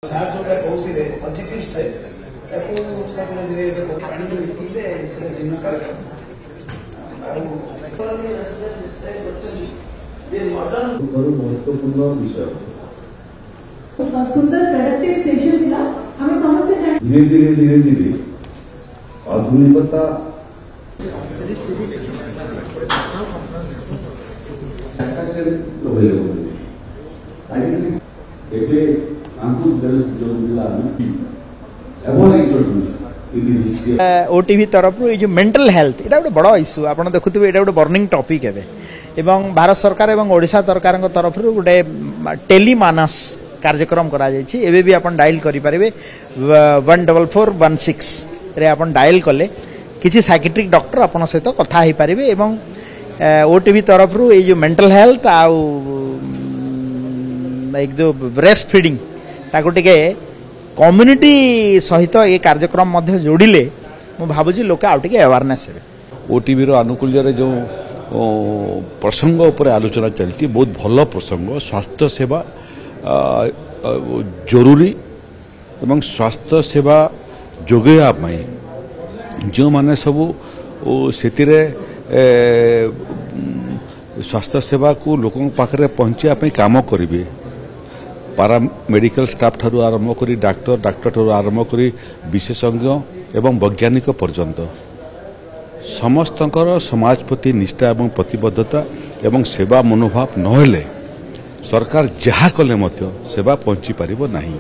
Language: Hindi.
ସାର୍ ଯୋଉଟା କହୁଥିଲେ ପଜିଟିଭ ଷ୍ଟ୍ରେସ୍ ତାକୁ ସାଇକୋଲୋଜିରେ ପାଣି ପିଇଲେ ସେଟା ଜୀର୍ଣ୍ଣକାରକ ଆଉ महत्वपूर्ण विषय सुंदर प्रोडक्टिव सेशन थिला हमें समझते जाए धीरे धीरे आधुनिकता ओटीवी तरफ जो मेंटल हेल्थ ये गोटे बड़ इश्यू आप देखुए ये गोटे बर्निंग टॉपिक है एवं भारत सरकार एवं ओडिशा सरकार तरफ गोटे टेलीमानस कार्यक्रम करा जायछि एबे भी अपन डायल करि परिबे 14416 रे अपन डायल कले किछि साइकियाट्रिक डॉक्टर अपन सहित कथा हे परिबे एवं ओटीवी तरफ ये जो मेंटल हेल्थ आउ एक जो ब्रेस्ट फीडिंग ताको टिके कम्युनिटी सहित ये कार्यक्रम मध्य जोड़िले मु भाबुजी लोक आउ टिके अवेयरनेस हे ओटीवी रो अनुकूल्य जो प्रसंग उपर आलोचना चलती बहुत भल प्रसंग स्वास्थ्य सेवा जरूरी एवं स्वास्थ्य सेवा जोगेया जो माने सब से स्वास्थ्य सेवा को लोकों पाखरे पहुँचापी काम करेंगे पारा मेडिकल स्टाफ ठारू आरंभ करी डाक्टर ठारू आरंभ करी विशेषज्ञ एवं वैज्ञानिक पर्यंत समस्तंकर समाज प्रति निष्ठा एवं प्रतिबद्धता एवं सेवा मनोभाव नहेले सरकार जहा कले सेवा पहुंची पारिबो नहीं।